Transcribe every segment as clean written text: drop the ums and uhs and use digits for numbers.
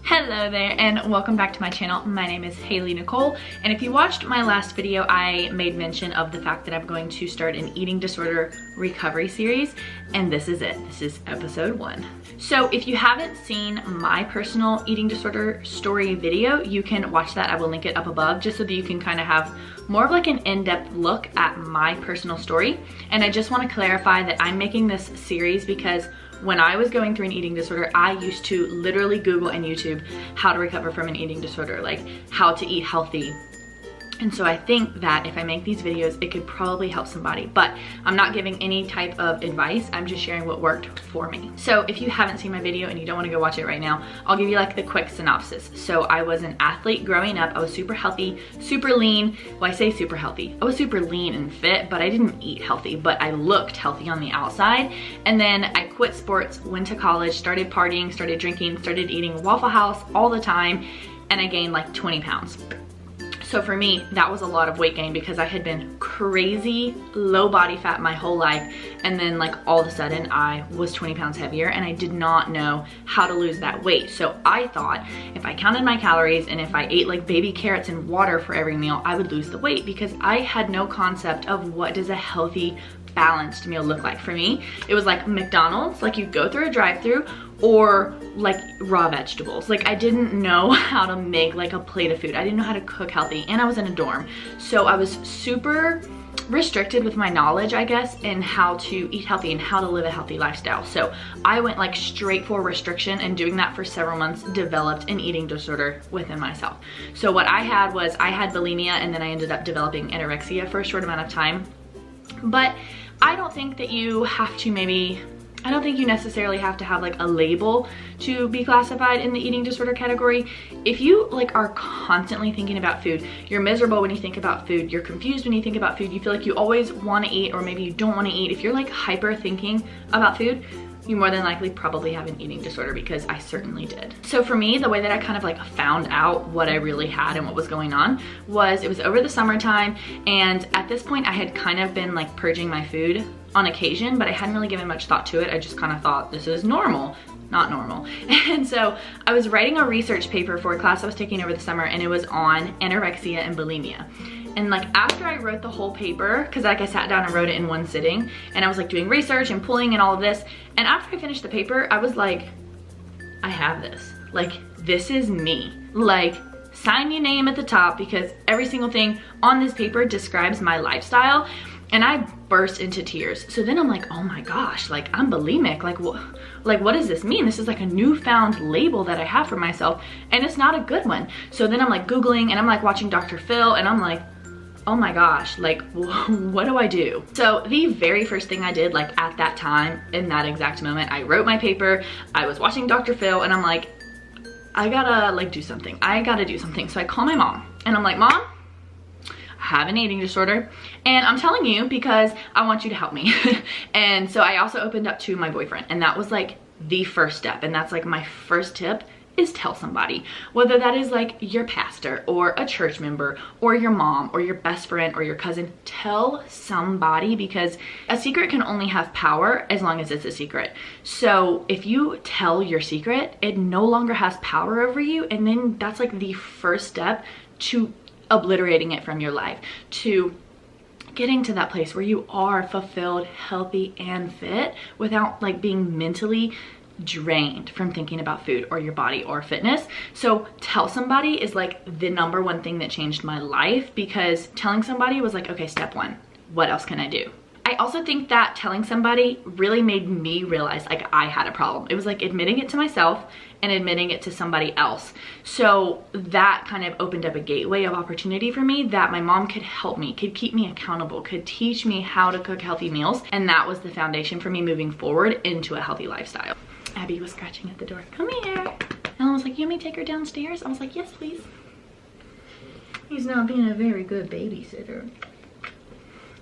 Hello there and welcome back to my channel. My name is Hailey Nicole, and if you watched my last video, I made mention of the fact that I'm going to start an eating disorder recovery series, and this is it. This is episode 1. So if you haven't seen my personal eating disorder story video, you can watch that. I will link it up above just so that you can kind of have more of like an in-depth look at my personal story. And I just want to clarify that I'm making this series because when I was going through an eating disorder, I used to literally Google and YouTube how to recover from an eating disorder, like how to eat healthy. And so I think that if I make these videos, it could probably help somebody, but I'm not giving any type of advice. I'm just sharing what worked for me. So if you haven't seen my video and you don't want to go watch it right now, I'll give you like the quick synopsis. So I was an athlete growing up. I was super healthy, super lean. Well, I say super healthy. I was super lean and fit, but I didn't eat healthy, but I looked healthy on the outside. And then I quit sports, went to college, started partying, started drinking, started eating Waffle House all the time, and I gained like 20 pounds. So for me, that was a lot of weight gain because I had been crazy low body fat my whole life. And then like all of a sudden I was 20 pounds heavier and I did not know how to lose that weight. So I thought if I counted my calories and if I ate like baby carrots and water for every meal, I would lose the weight because I had no concept of what does a healthy, balanced meal look like. For me, it was like McDonald's, like you go through a drive-through, or like raw vegetables. Like I didn't know how to make like a plate of food. I didn't know how to cook healthy, and I was in a dorm. So I was super restricted with my knowledge, I guess, in how to eat healthy and how to live a healthy lifestyle. So I went like straight for restriction, and doing that for several months developed an eating disorder within myself. So what I had was I had bulimia, and then I ended up developing anorexia for a short amount of time. But I don't think that you have to I don't think you necessarily have to have like a label to be classified in the eating disorder category. If you like are constantly thinking about food, you're miserable when you think about food, you're confused when you think about food, you feel like you always want to eat or maybe you don't want to eat. If you're like hyper thinking about food, you more than likely probably have an eating disorder, because I certainly did. So for me, the way that I kind of like found out what I really had and what was going on was it was over the summertime, and at this point I had kind of been like purging my food on occasion, but I hadn't really given much thought to it. I just kind of thought this is normal, not normal. And so I was writing a research paper for a class I was taking over the summer, and it was on anorexia and bulimia. And like after I wrote the whole paper, because like I sat down and wrote it in one sitting, and I was like doing research and pulling and all of this, and after I finished the paper, I was like, I have this. Like, this is me. Like, sign your name at the top, because every single thing on this paper describes my lifestyle. And I burst into tears. So then I'm like, oh my gosh, like I'm bulimic. Like what does this mean? This is like a newfound label that I have for myself, and it's not a good one. So then I'm like Googling, and I'm like watching Dr. Phil, and I'm like, oh my gosh, like what do I do? So the very first thing I did, like at that time, in that exact moment, I wrote my paper, I was watching Dr. Phil, and I'm like, I gotta like do something. I gotta do something. So I call my mom, and I'm like, Mom, I have an eating disorder, and I'm telling you because I want you to help me. And so I also opened up to my boyfriend, and that was like the first step. And that's like my first tip, is tell somebody, whether that is like your pastor or a church member or your mom or your best friend or your cousin. Tell somebody, because a secret can only have power as long as it's a secret. So if you tell your secret, it no longer has power over you, and then that's like the first step to obliterating it from your life, to getting to that place where you are fulfilled, healthy, and fit without like being mentally drained from thinking about food or your body or fitness. So tell somebody is like the #1 thing that changed my life, because telling somebody was like, okay, step 1, what else can I do? I also think that telling somebody really made me realize like I had a problem. It was like admitting it to myself and admitting it to somebody else. So that kind of opened up a gateway of opportunity for me, that my mom could help me, could keep me accountable, could teach me how to cook healthy meals. And that was the foundation for me moving forward into a healthy lifestyle. Abby was scratching at the door. Come here. And I was like, you want me to take her downstairs? I was like, yes, please. He's not being a very good babysitter.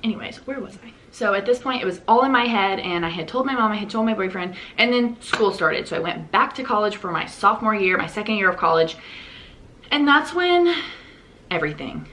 Anyways, where was I? So at this point, it was all in my head, and I had told my mom, I had told my boyfriend, and then school started. So I went back to college for my sophomore year, my second year of college. And that's when everything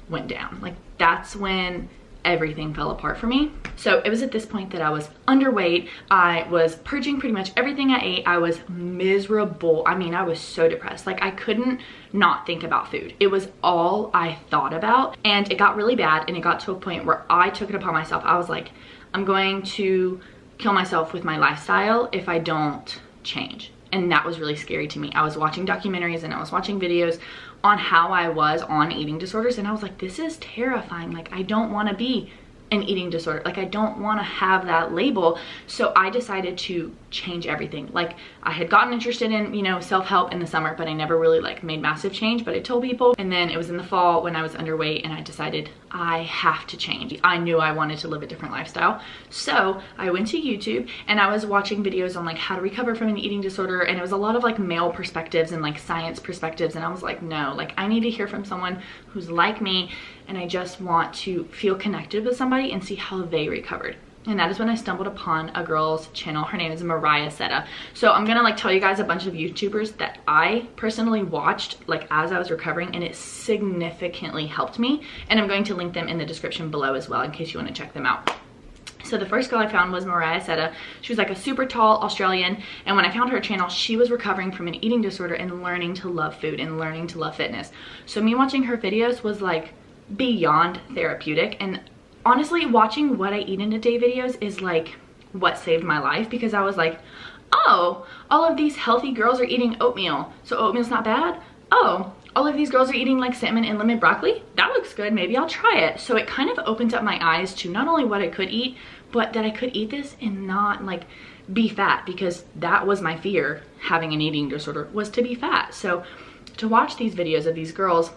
went down. Like, that's when everything fell apart for me. So it was at this point that I was underweight. I was purging pretty much everything I ate. I was miserable. I mean, I was so depressed. Like, I couldn't not think about food. It was all I thought about, and it got really bad, and it got to a point where I took it upon myself. I was like, I'm going to kill myself with my lifestyle if I don't change. And that was really scary to me. I was watching documentaries and I was watching videos on how I was on eating disorders, and I was like, this is terrifying. Like, I don't want to be an eating disorder. Like, I don't want to have that label. So I decided to change everything. Like, I had gotten interested in, you know, self-help in the summer, but I never really like made massive change, but I told people. And then it was in the fall when I was underweight and I decided I have to change. I knew I wanted to live a different lifestyle. So I went to YouTube and I was watching videos on like how to recover from an eating disorder, and it was a lot of like male perspectives and like science perspectives, and I was like, no, like, I need to hear from someone who's like me, and I just want to feel connected with somebody and see how they recovered. And that is when I stumbled upon a girl's channel. Her name is MARIAH SETTA. So I'm gonna like tell you guys a bunch of YouTubers that I personally watched like as I was recovering, and it significantly helped me. And I'm going to link them in the description below as well in case you want to check them out. So the first girl I found was MARIAH SETTA. She was like a super tall Australian, and when I found her channel, she was recovering from an eating disorder and learning to love food and learning to love fitness. So me watching her videos was like beyond therapeutic, and honestly, watching what I eat in a day videos is like what saved my life, because I was like, oh, all of these healthy girls are eating oatmeal, so oatmeal's not bad. Oh, all of these girls are eating like salmon and lemon broccoli. That looks good, maybe I'll try it. So it kind of opened up my eyes to not only what I could eat, but that I could eat this and not like be fat, because that was my fear having an eating disorder, was to be fat. So to watch these videos of these girls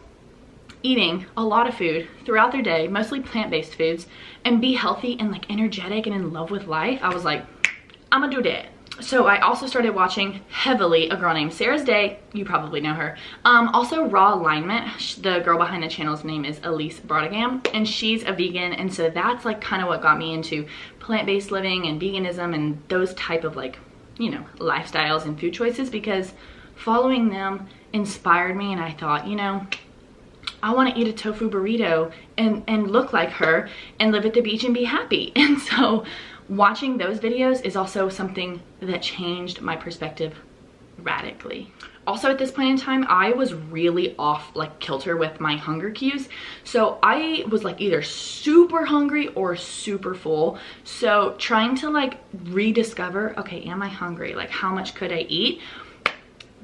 eating a lot of food throughout their day, mostly plant-based foods, and be healthy and like energetic and in love with life, I was like, I'm gonna do that. So I also started watching heavily a girl named Sarah's Day. You probably know her. Also Raw Alignment. The girl behind the channel's name is Elise Brodegam, and she's a vegan, and so that's like kind of what got me into plant-based living and veganism and those type of like, you know, lifestyles and food choices, because following them inspired me, and I thought, you know, I want to eat a tofu burrito and look like her and live at the beach and be happy. And so watching those videos is also something that changed my perspective radically. Also at this point in time, I was really off like kilter with my hunger cues. So I was like either super hungry or super full. So trying to like rediscover, okay, am I hungry? Like, how much could I eat?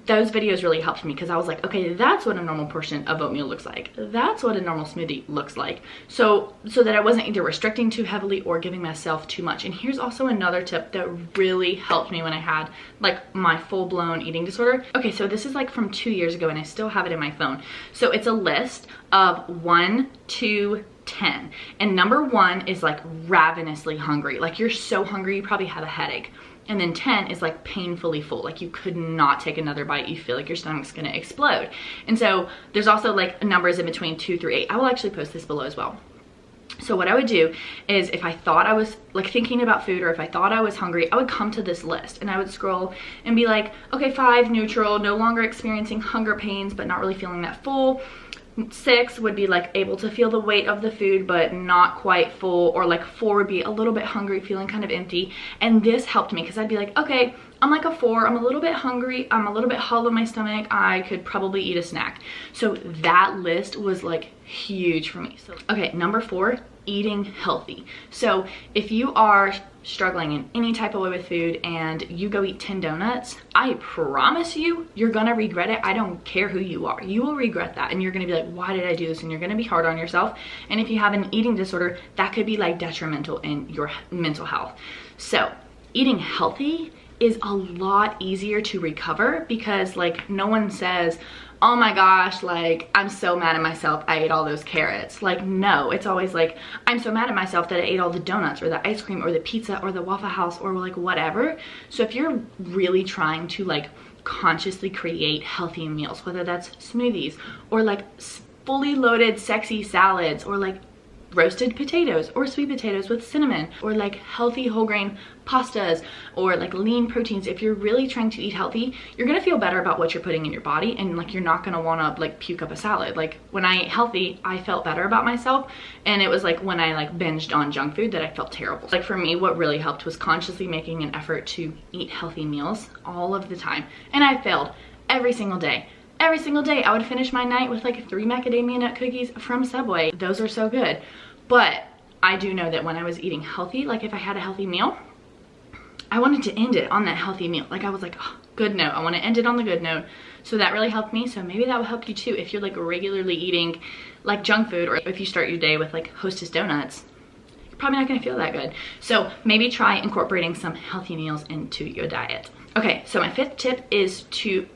Those videos really helped me, because I was like, okay, that's what a normal portion of oatmeal looks like. That's what a normal smoothie looks like. So that I wasn't either restricting too heavily or giving myself too much. And here's also another tip that really helped me when I had like my full-blown eating disorder. Okay, so this is like from 2 years ago, and I still have it in my phone. So it's a list of 1 to 10. And number 1 is like ravenously hungry. Like, you're so hungry, you probably have a headache. And then 10 is like painfully full, like you could not take another bite, you feel like your stomach's gonna explode. And so there's also like numbers in between 2 through 8. I will actually post this below as well. So what I would do is, if I thought I was like thinking about food, or if I thought I was hungry, I would come to this list and I would scroll and be like, okay, 5, neutral, no longer experiencing hunger pains but not really feeling that full. 6 would be like able to feel the weight of the food but not quite full, or like 4 would be a little bit hungry, feeling kind of empty. And this helped me, because I'd be like, okay, I'm like a 4, I'm a little bit hungry, I'm a little bit hollow in my stomach, I could probably eat a snack. So that list was like huge for me. So okay, number 4, eating healthy. So if you are struggling in any type of way with food and you go eat 10 donuts, I promise you, you're gonna regret it. I don't care who you are. You will regret that, and you're gonna be like, why did I do this? And you're gonna be hard on yourself. And if you have an eating disorder, that could be like detrimental in your mental health. So eating healthy is a lot easier to recover, because like no one says, oh my gosh, like I'm so mad at myself, I ate all those carrots. Like, no, it's always like, I'm so mad at myself that I ate all the donuts or the ice cream or the pizza or the Waffle House or like whatever. So if you're really trying to like consciously create healthy meals, whether that's smoothies or like fully loaded sexy salads or like roasted potatoes or sweet potatoes with cinnamon, or like healthy whole grain pastas, or like lean proteins. If you're really trying to eat healthy, you're gonna feel better about what you're putting in your body, and like you're not gonna wanna like puke up a salad. Like when I ate healthy, I felt better about myself, and it was like when I like binged on junk food that I felt terrible. Like for me, what really helped was consciously making an effort to eat healthy meals all of the time, and I failed every single day. Every single day I would finish my night with like 3 macadamia nut cookies from Subway. Those are so good. But I do know that when I was eating healthy, like if I had a healthy meal, I wanted to end it on that healthy meal. Like I was like, oh, good note. I want to end it on the good note. So that really helped me. So maybe that will help you too. If you're like regularly eating like junk food, or if you start your day with like Hostess donuts, you're probably not going to feel that good. So maybe try incorporating some healthy meals into your diet. Okay, so my 5th tip is to,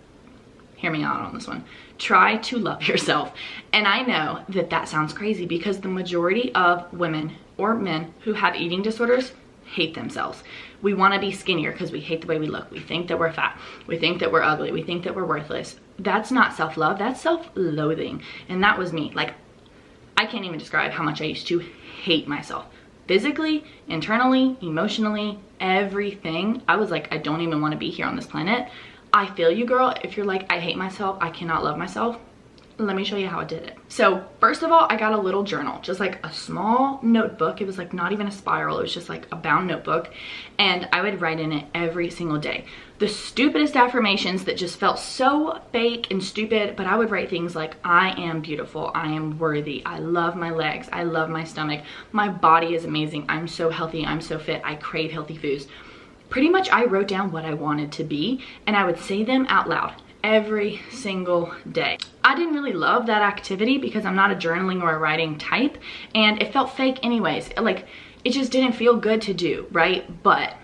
hear me out on this one, try to love yourself. And I know that that sounds crazy because the majority of women or men who have eating disorders hate themselves. We want to be skinnier because we hate the way we look. We think that we're fat. We think that we're ugly. We think that we're worthless. That's not self-love. That's self-loathing. And that was me. Like, I can't even describe how much I used to hate myself. Physically, internally, emotionally, everything. I was like, I don't even want to be here on this planet. I feel you, girl. If you're like, I hate myself, I cannot love myself, let me show you how I did it. So first of all, I got a little journal, just like a small notebook. It was like not even a spiral, it was just like a bound notebook, and I would write in it every single day the stupidest affirmations that just felt so fake and stupid, but I would write things like, I am beautiful, I am worthy, I love my legs, I love my stomach, my body is amazing, I'm so healthy, I'm so fit, I crave healthy foods. Pretty much I wrote down what I wanted to be, and I would say them out loud every single day. I didn't really love that activity because I'm not a journaling or a writing type, and it felt fake anyways. Like, it just didn't feel good to do, right? But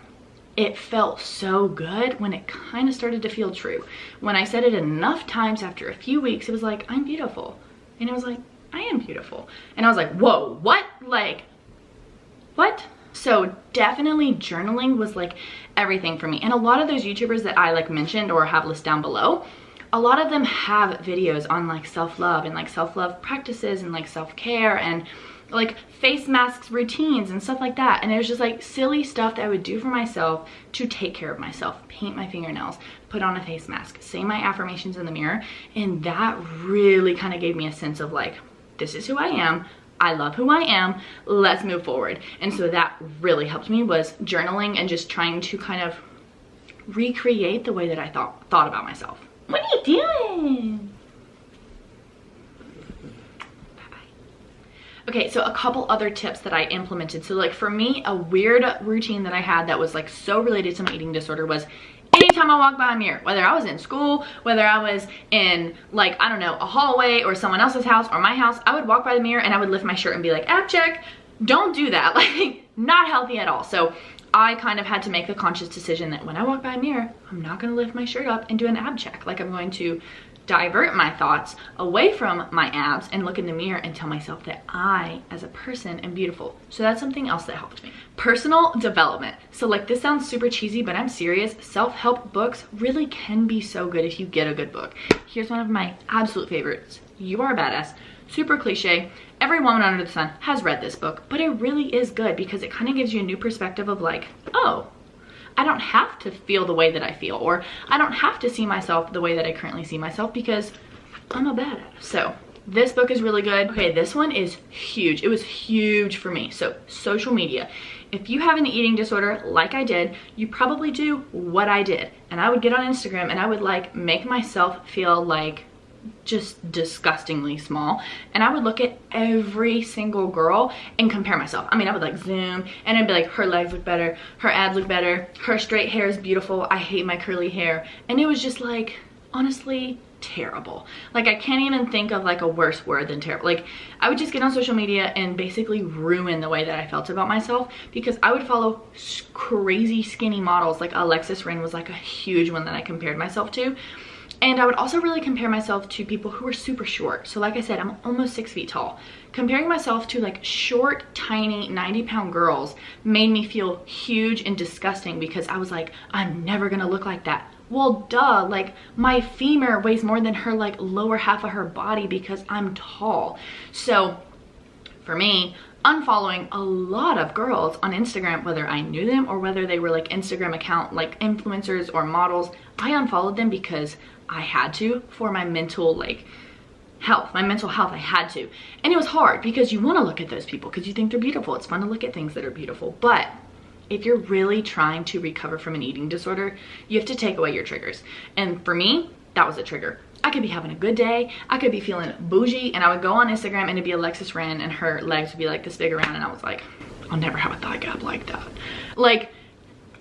it felt so good when it kind of started to feel true. When I said it enough times, after a few weeks, it was like, I'm beautiful. And I was like, I am beautiful. And I was like, whoa, what? Like, what? So definitely journaling was like everything for me. And a lot of those YouTubers that I like mentioned or have listed down below, a lot of them have videos on like self-love and like self-love practices and like self-care and like face masks routines and stuff like that. And it was just like silly stuff that I would do for myself to take care of myself. Paint my fingernails, put on a face mask, say my affirmations in the mirror. And that really kind of gave me a sense of like, this is who I am. I love who I am, let's move forward. And so that really helped me, was journaling and just trying to kind of recreate the way that I thought about myself. What are you doing? Bye-bye. Okay, so a couple other tips that I implemented. So like for me, a weird routine that I had that was like so related to my eating disorder was anytime I walked by a mirror, whether I was in school, whether I was in like, I don't know, a hallway or someone else's house or my house, I would walk by the mirror and I would lift my shirt and be like, ab check. Don't do that. Like, not healthy at all. So I kind of had to make the conscious decision that when I walk by a mirror, I'm not going to lift my shirt up and do an ab check. Like, I'm going to divert my thoughts away from my abs and look in the mirror and tell myself that I, as a person, am beautiful. So that's something else that helped me. Personal development. So like, this sounds super cheesy, but I'm serious. Self-help books really can be so good if you get a good book. Here's one of my absolute favorites. You Are a Badass. Super cliche. Every woman under the sun has read this book, but it really is good because it kind of gives you a new perspective of like, oh, I don't have to feel the way that I feel, or I don't have to see myself the way that I currently see myself because I'm a badass. So this book is really good. Okay, this one is huge. It was huge for me. So social media. If you have an eating disorder like I did, you probably do what I did. And I would get on Instagram and I would like make myself feel like just disgustingly small, and I would look at every single girl and compare myself. I mean, I would like zoom and I'd be like, her legs look better, her abs look better, her straight hair is beautiful, I hate my curly hair. And it was just like, honestly, terrible. Like, I can't even think of like a worse word than terrible. Like, I would just get on social media and basically ruin the way that I felt about myself because I would follow crazy skinny models. Like Alexis Rin was like a huge one that I compared myself to. And I would also really compare myself to people who were super short. So like I said, I'm almost 6 feet tall. Comparing myself to like short, tiny, 90-pound girls made me feel huge and disgusting because I was like, I'm never gonna look like that. Well, duh, like my femur weighs more than her like lower half of her body because I'm tall. So for me, unfollowing a lot of girls on Instagram, whether I knew them or whether they were like Instagram account like influencers or models. I unfollowed them because I had to, for my mental like health, my mental health. I had to. And it was hard because you want to look at those people because you think they're beautiful. It's fun to look at things that are beautiful. But if you're really trying to recover from an eating disorder, you have to take away your triggers. And for me, that was a trigger. I could be having a good day, I could be feeling bougie, and I would go on Instagram and it'd be Alexis Ren and her legs would be like this big around, and I was like, I'll never have a thigh gap like that. Like,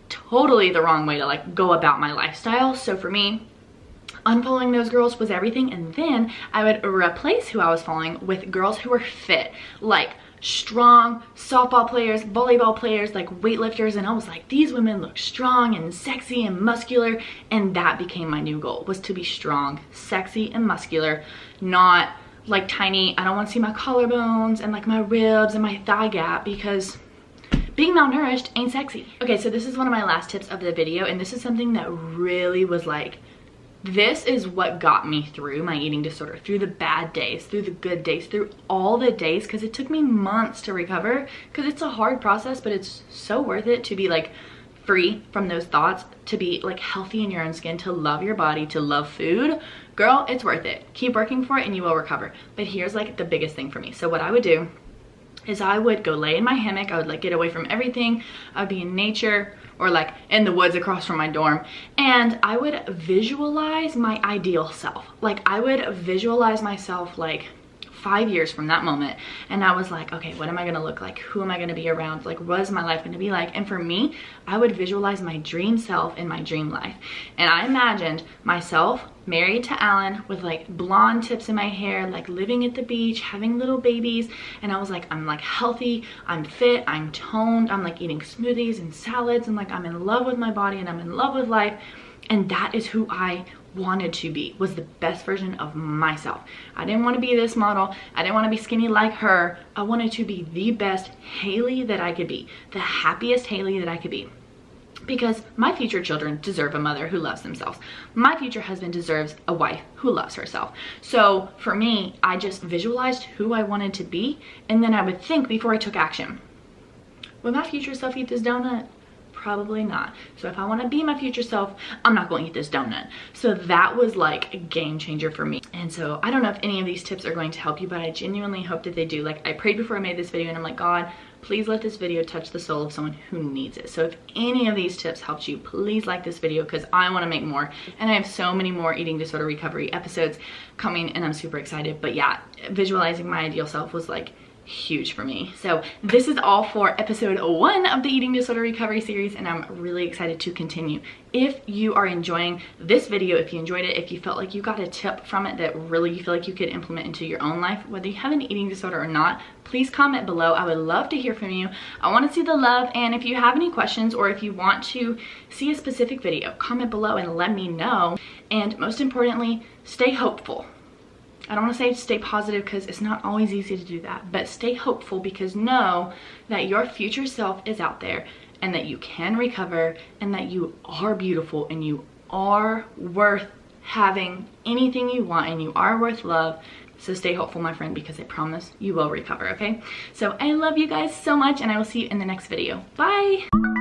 totally the wrong way to like go about my lifestyle. So for me, unfollowing those girls was everything. And then I would replace who I was following with girls who were fit, like strong softball players, volleyball players, like weightlifters. And I was like, these women look strong and sexy and muscular. And that became my new goal, was to be strong, sexy, and muscular, not like tiny. I don't want to see my collarbones and like my ribs and my thigh gap, because being malnourished ain't sexy. Okay, so this is one of my last tips of the video, and this is something that really was like, this is what got me through my eating disorder, through the bad days, through the good days, through all the days, because it took me months to recover, because it's a hard process, but it's so worth it to be like free from those thoughts, to be like healthy in your own skin, to love your body, to love food. Girl, it's worth it. Keep working for it and you will recover. But here's like the biggest thing for me. So what I would do is I would go lay in my hammock. I would like get away from everything. I would be in nature or like in the woods across from my dorm, and I would visualize my ideal self. Like I would visualize myself like 5 years from that moment, and I was like, okay, what am I gonna look like? Who am I gonna be around? Like, what is my life gonna be like? And for me, I would visualize my dream self in my dream life. And I imagined myself married to Alan with like blonde tips in my hair, like living at the beach, having little babies. And I was like, I'm like healthy, I'm fit, I'm toned, I'm like eating smoothies and salads, and like I'm in love with my body and I'm in love with life. And that is who I wanted to be, was the best version of myself. I didn't want to be this model. I didn't want to be skinny like her. I wanted to be the best Hailey that I could be, the happiest Hailey that I could be. Because my future children deserve a mother who loves themselves. My future husband deserves a wife who loves herself. So for me, I just visualized who I wanted to be, and then I would think before I took action, would my future self eat this donut? Probably not. So if I want to be my future self, I'm not going to eat this donut. So that was like a game changer for me. And so I don't know if any of these tips are going to help you, but I genuinely hope that they do. Like I prayed before I made this video, and I'm like, God, please let this video touch the soul of someone who needs it. So if any of these tips helped you, please like this video, because I want to make more. And I have so many more eating disorder recovery episodes coming, and I'm super excited. But yeah, visualizing my ideal self was like huge for me. So this is all for episode 1 of the eating disorder recovery series, and I'm really excited to continue. If you are enjoying this video, if you enjoyed it, if you felt like you got a tip from it that really you feel like you could implement into your own life, whether you have an eating disorder or not, please comment below. I would love to hear from you. I want to see the love, and if you have any questions or if you want to see a specific video, comment below and let me know. And most importantly, stay hopeful. I don't want to say stay positive, because it's not always easy to do that, but stay hopeful, because know that your future self is out there, and that you can recover, and that you are beautiful, and you are worth having anything you want, and you are worth love. So stay hopeful, my friend, because I promise you will recover, okay? So I love you guys so much, and I will see you in the next video. Bye!